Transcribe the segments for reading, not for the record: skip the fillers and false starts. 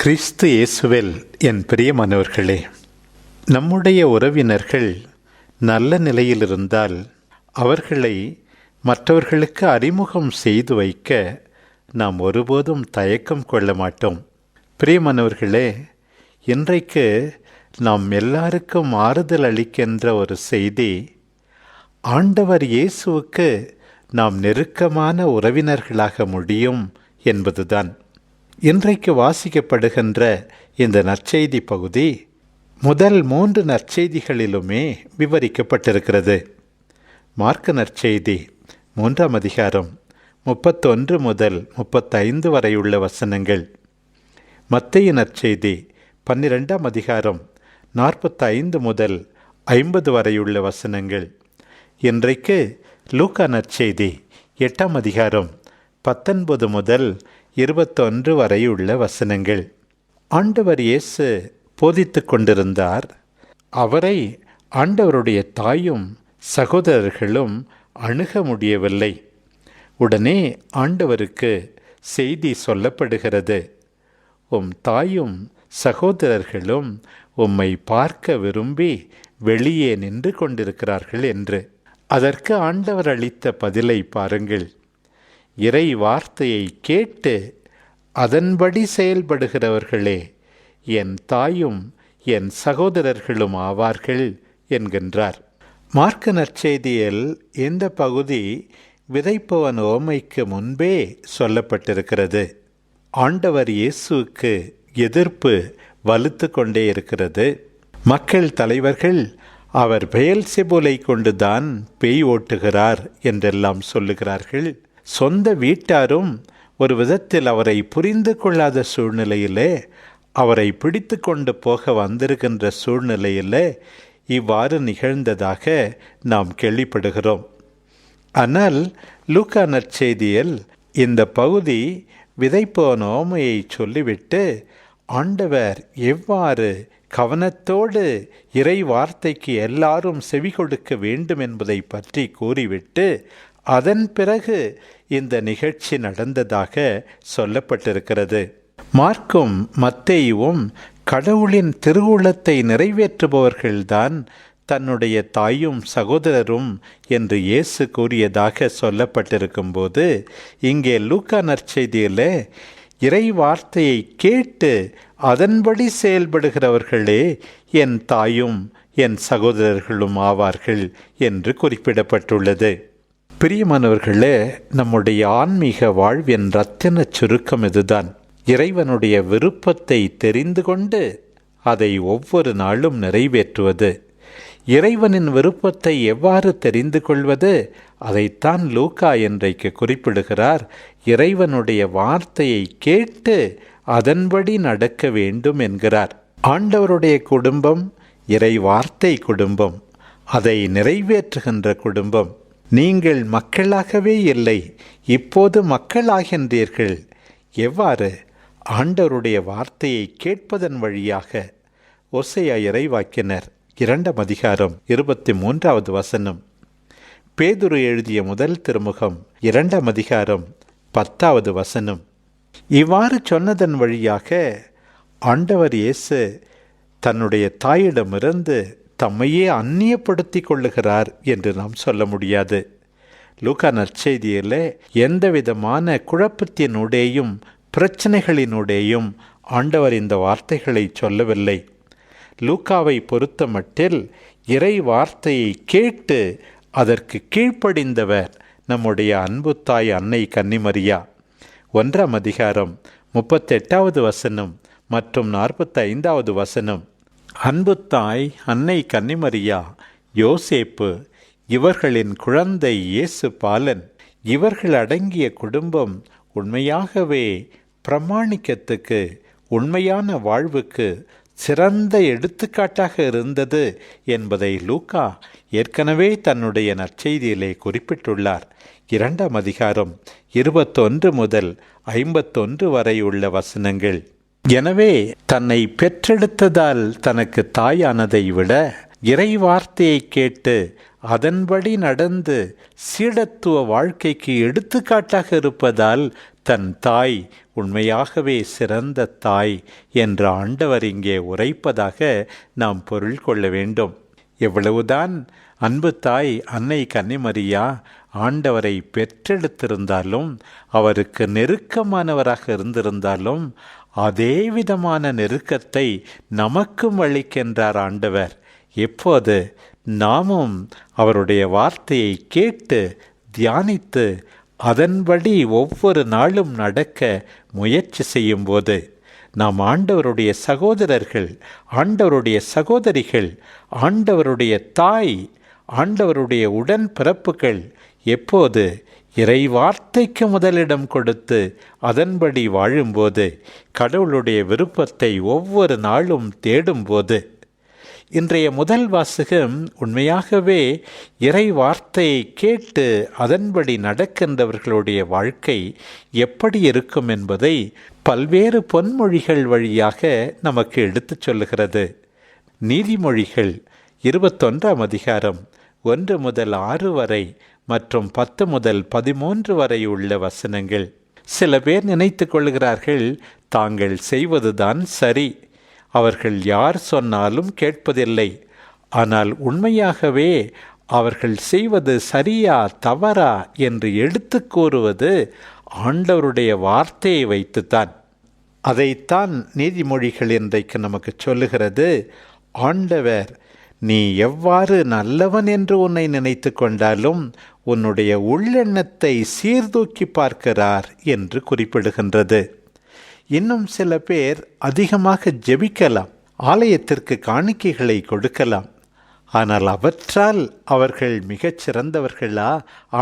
கிறிஸ்து இயேசுவில் என் பிரியமானவர்களே, நம்முடைய உறவினர்கள் நல்ல நிலையில் இருந்தால் அவர்களை மற்றவர்களுக்கு அறிமுகம் செய்து வைக்க நாம் ஒருபோதும் தயக்கம் கொள்ள மாட்டோம். பிரியமானவர்களே, இன்றைக்கு நாம் எல்லாருக்கும் ஆறுதல் அளிக்கின்ற ஒரு செய்தி, ஆண்டவர் இயேசுவுக்கு நாம் நெருக்கமான உறவினர்களாக முடியும் என்பதுதான். இன்றைக்கு வாசிக்கப்படுகின்ற இந்த நற்செய்தி பகுதி முதல் 3 நற்செய்திகளிலுமே விவரிக்கப்பட்டிருக்கிறது. மார்க்கு நற்செய்தி 3ஆம் அதிகாரம் 31 முதல் 35 வரையுள்ள வசனங்கள், மத்தேயு நற்செய்தி 12ஆம் அதிகாரம் 45 முதல் 50 வரையுள்ள வசனங்கள், இன்றைக்கு லூக்கா நற்செய்தி 8ஆம் அதிகாரம் 19 முதல் 21 வரையுள்ள வசனங்கள். ஆண்டவர் இயேசு போதித்து கொண்டிருந்தார். அவரை ஆண்டவருடைய தாயும் சகோதரர்களும் அணுக முடியவில்லை. உடனே ஆண்டவருக்கு செய்தி சொல்லப்படுகிறது, உம் தாயும் சகோதரர்களும் உம்மை பார்க்க விரும்பி வெளியே நின்று கொண்டிருக்கிறார்கள் என்று. அதற்கு ஆண்டவர் அளித்த பதிலை பாருங்கள். இறை வார்த்தையை கேட்டு அதன்படி செயல்படுகிறவர்களே என் தாயும் என் சகோதரர்களும் ஆவார்கள் என்கின்றார். மார்க்கு நற்செய்தியில் இந்த பகுதி விதைப்பவன் உவமைக்கு முன்பே சொல்லப்பட்டிருக்கிறது. ஆண்டவர் இயேசுவுக்கு எதிர்ப்பு வலுத்து கொண்டே இருக்கிறது. மக்கள் தலைவர்கள் அவர் பெயல்செபூலை கொண்டுதான் பேய் ஓட்டுகிறார் என்றெல்லாம் சொல்லுகிறார்கள். சொந்த வீட்டாரும் ஒரு விதத்தில் அவரை புரிந்து கொள்ளாத சூழ்நிலையிலே, அவரை பிடித்து கொண்டு போக வந்திருக்கின்ற சூழ்நிலையிலே இவ்வாறு நிகழ்ந்ததாக நாம் கேள்விப்படுகிறோம். ஆனால் லூக்கா நற்செய்தியில் இந்த பகுதி விதைப்பவன் உவமையை சொல்லிவிட்டு ஆண்டவர் எவ்வாறு கவனத்தோடு இறை வார்த்தைக்கு எல்லாரும் செவி கொடுக்க வேண்டும் என்பதை பற்றி கூறிவிட்டு அதன் பிறகு இந்த நிகழ்ச்சி நடந்ததாக சொல்லப்பட்டிருக்கிறது. மார்க்கும் மத்தேயுவும் கடவுளின் திருவுளத்தை நிறைவேற்றுபவர்கள்தான் தன்னுடைய தாயும் சகோதரரும் என்று இயேசு கூறியதாக சொல்லப்பட்டிருக்கும் போது, இங்கே லூக்கா நற்செய்தியில் இறை வார்த்தையை கேட்டு அதன்படி செயல்படுகிறவர்களே என் தாயும் என் சகோதரர்களும் ஆவார்கள் என்று குறிப்பிடப்பட்டுள்ளது. பிரியமானவர்களே, நம்முடைய ஆன்மீக வாழ்வின் இரத்தின சுருக்கம் இதுதான். இறைவனுடைய விருப்பத்தை தெரிந்து கொண்டு அதை ஒவ்வொரு நாளும் நிறைவேற்றுவது. இறைவனின் விருப்பத்தை எவ்வாறு தெரிந்து கொள்வது? அதைத்தான் லூக்கா இன்றைக்கு குறிப்பிடுகிறார். இறைவனுடைய வார்த்தையை கேட்டு அதன்படி நடக்க வேண்டும் என்கிறார். ஆண்டவருடைய குடும்பம் இறை வார்த்தை குடும்பம், அதை நிறைவேற்றுகின்ற குடும்பம். நீங்கள் மக்களாகவே இல்லை, இப்போது மக்களாகின்றீர்கள். எவ்வாறு? ஆண்டவருடைய வார்த்தையை கேட்பதன் வழியாக. ஓசையா இறைவாக்கினர் 2ஆம் அதிகாரம் 23வது வசனம், பேதுரு எழுதிய முதல் திருமுகம் 2ஆம் அதிகாரம் 10வது வசனம். இவ்வாறு சொன்னதன் வழியாக ஆண்டவர் இயேசு தன்னுடைய தாயிடமிருந்து தம்மையே அந்நியப்படுத்தி கொள்ளுகிறார் என்று நாம் சொல்ல முடியாது. லூக்கா நற்செய்தியில் எந்த விதமான குழப்பத்தினூடேயும் பிரச்சனைகளினூடேயும் ஆண்டவர் இந்த வார்த்தைகளை சொல்லவில்லை. லூக்காவை பொறுத்த மட்டில் இறை வார்த்தையை கேட்டு அதற்கு கீழ்ப்படிந்தவர் நம்முடைய அன்பு தாய் அன்னை கன்னிமரியா. 1ஆம் அதிகாரம் 38வது வசனம் மற்றும் 45வது வசனம். அன்பு தாய் அன்னை கன்னிமரியா, யோசேப்பு, இவர்களின் குழந்தை இயேசு பாலன், இவர்கள் அடங்கிய குடும்பம் உண்மையாகவே பிரமாணிக்கத்துக்கு, உண்மையான வாழ்வுக்கு சிறந்த எடுத்துக்காட்டாக இருந்தது என்பதை லூக்கா ஏற்கனவே தன்னுடைய நற்செய்தியிலே குறிப்பிட்டுள்ளார். 2ஆம் அதிகாரம் 21 முதல் 51 வரை உள்ள வசனங்கள். எனவே தன்னை பெற்றெடுத்ததால் தனக்கு தாயானதை விட இறை வார்த்தையை கேட்டு அதன்படி நடந்து சீடத்துவ வாழ்க்கைக்கு எடுத்துக்காட்டாக இருப்பதால் தன் தாய் உண்மையாகவே சிறந்த தாய் என்று ஆண்டவர் இங்கே உரைப்பதாக நாம் பொருள் கொள்ள வேண்டும். எவ்வளவுதான் அன்பு தாய் அன்னை கன்னிமரியா ஆண்டவரை பெற்றெடுத்திருந்தாலும், அவருக்கு நெருக்கமானவராக இருந்திருந்தாலும், அதே விதமான நெருக்கத்தை நமக்கும் அளிக்கின்றார் ஆண்டவர். எப்போது நாமும் அவருடைய வார்த்தையை கேட்டு தியானித்து அதன்படி ஒவ்வொரு நாளும் நடக்க முயற்சி செய்யும்போது, நாம் ஆண்டவருடைய சகோதரர்கள், ஆண்டவருடைய சகோதரிகள், ஆண்டவருடைய தாய், ஆண்டவருடைய உடன்பிறப்புகள் எப்போது இறை வார்த்தைக்கு முதலிடம் கொடுத்து அதன்படி வாழும்போது, கடவுளுடைய விருப்பத்தை ஒவ்வொரு நாளும் தேடும்போது, இன்றைய முதல் வாசகம் உண்மையாகவே இறை வார்த்தையை கேட்டு அதன்படி நடக்கின்றவர்களுடைய வாழ்க்கை எப்படி இருக்கும் என்பதை பல்வேறு பொன்மொழிகள் வழியாக நமக்கு எடுத்துச் சொல்லுகிறது. நீதிமொழிகள் 21ஆம் அதிகாரம் 1 முதல் 6 வரை மற்றும் 10 முதல் 13 வரை உள்ள வசனங்கள். சில பேர் நினைத்து கொள்கிறார்கள், தாங்கள் செய்வதுதான் சரி, அவர்கள் யார் சொன்னாலும் கேட்பதில்லை. ஆனால் உண்மையாகவே அவர்கள் செய்வது சரியா தவறா என்று எடுத்து கூறுவது ஆண்டவருடைய வார்த்தையை வைத்துத்தான். அதைத்தான் நீதிமொழிகள் இன்றைக்கு நமக்கு சொல்லுகிறது. ஆண்டவர், நீ எவ்வாறு நல்லவன் என்று உன்னை நினைத்து கொண்டாலும் உன்னுடைய உள்ளெண்ணத்தை சீர்தூக்கி பார்க்கிறார் என்று குறிப்பிடுகின்றது. இன்னும் சில பேர் அதிகமாக ஜெபிக்கலாம், ஆலயத்திற்கு காணிக்கைகளை கொடுக்கலாம். ஆனால் அவற்றால் அவர்கள் மிகச் சிறந்தவர்களா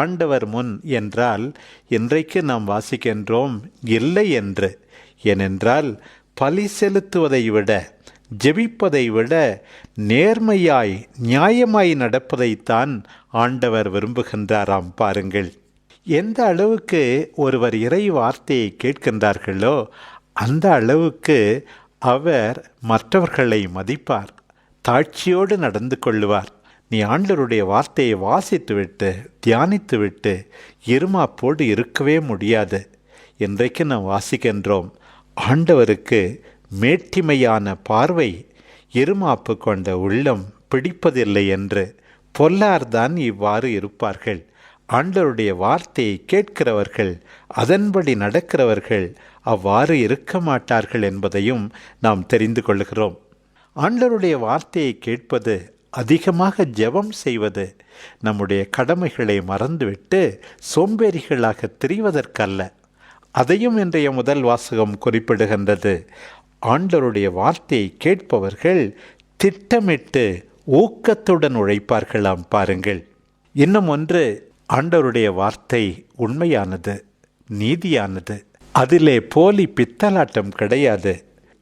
ஆண்டவர் முன் என்றால் இன்றைக்கு நாம் வாசிக்கின்றோம் இல்லை என்று. ஏனென்றால் பலி செலுத்துவதை விட, ஜெபிப்பதை விட நேர்மையாய் நியாயமாய் நடப்பதைத்தான் ஆண்டவர் விரும்புகின்றாராம். பாருங்கள், எந்த அளவுக்கு ஒருவர் இறை வார்த்தையை கேட்கின்றார்களோ அந்த அளவுக்கு அவர் மற்றவர்களை மதிப்பார், தாட்சியோடு நடந்து கொள்ளுவார். நீ ஆண்டவருடைய வார்த்தையை வாசித்துவிட்டு தியானித்துவிட்டு இருமாப்போடு இருக்கவே முடியாது. இன்றைக்கு நாம் வாசிக்கின்றோம், ஆண்டவருக்கு மேட்டிமையான பார்வை, இருமாப்பு கொண்ட உள்ளம் பிடிப்பதில்லை என்று. பொல்லார்தான் இவ்வாறு இருப்பார்கள். ஆண்டவருடைய வார்த்தையை கேட்கிறவர்கள், அதன்படி நடக்கிறவர்கள் அவ்வாறு இருக்க மாட்டார்கள் என்பதையும் நாம் தெரிந்து கொள்கிறோம். ஆண்டவருடைய வார்த்தையை கேட்பது, அதிகமாக ஜெபம் செய்வது, நம்முடைய கடமைகளை மறந்துவிட்டு சோம்பேறிகளாக திரிவதற்கல்ல. அதையும் இன்றைய முதல் வாசகம் குறிப்பிடுகின்றது. ஆண்டவருடைய வார்த்தையை கேட்பவர்கள் திட்டமிட்டு ஊக்கத்துடன் உழைப்பார்களாம். பாருங்கள், இன்னும் ஒன்று, ஆண்டவருடைய வார்த்தை உண்மையானது, நீதியானது, அதிலே போலி பித்தலாட்டம் கிடையாது.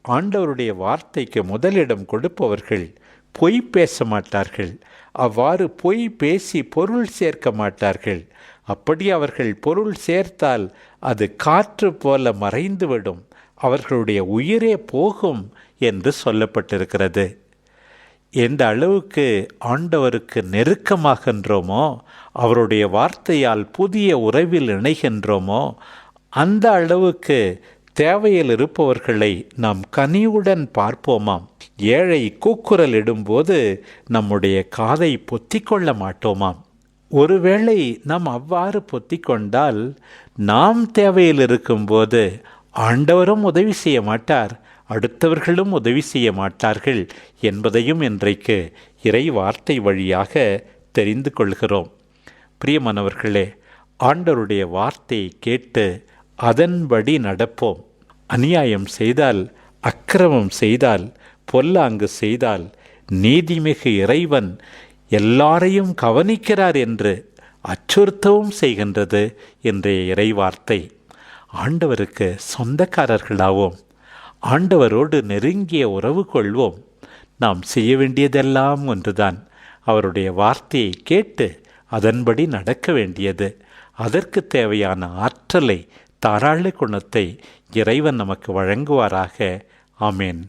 ஆண்டவருடைய வார்த்தைக்கு முதலிடம் கொடுப்பவர்கள் பொய் பேச மாட்டார்கள். அவ்வாறு பொய் பேசி பொருள் சேர்க்க மாட்டார்கள். அப்படி அவர்கள் பொருள் சேர்த்தால் அது காற்று போல மறைந்துவிடும், அவர்களுடைய உயிரே போகும் என்று சொல்லப்பட்டிருக்கிறது. எந்த அளவுக்கு ஆண்டவருக்கு நெருக்கமாகின்றோமோ, அவருடைய வார்த்தையால் புதிய உறவில் இணைகின்றோமோ, அந்த அளவுக்கு தேவையில் இருப்பவர்களை நாம் கனிவுடன் பார்ப்போமாம். ஏழை கூக்குரல் இடும்போது நம்முடைய காதை பொத்திக்கொள்ள மாட்டோமாம். ஒருவேளை நாம் அவ்வாறு பொத்திக்கொண்டால் நாம் தேவையில் இருக்கும்போது ஆண்டவரும் உதவி செய்ய மாட்டார், அடுத்தவர்களும் உதவி செய்ய மாட்டார்கள் என்பதையும் இன்றைக்கு இறை வார்த்தை வழியாக தெரிந்து கொள்கிறோம். பிரியமானவர்களே, ஆண்டவருடைய வார்த்தையை கேட்டு அதன்படி நடப்போம். அநியாயம் செய்தால், அக்கிரமம் செய்தால், பொல்லாங்கு செய்தால் நீதிமிகு இறைவன் எல்லாரையும் கவனிக்கிறார் என்று அச்சுறுத்தவும் செய்கின்றது இன்றைய இறைவார்த்தை. ஆண்டவருக்கு சொந்தக்காரர்களாவோம், ஆண்டவரோடு நெருங்கிய உறவு கொள்வோம். நாம் செய்ய வேண்டியதெல்லாம் ஒன்றுதான், அவருடைய வார்த்தையை கேட்டு அதன்படி நடக்க வேண்டியது. அதற்கு தேவையான ஆற்றலை, தாராள குணத்தை இறைவன் நமக்கு வழங்குவாராக. ஆமேன்.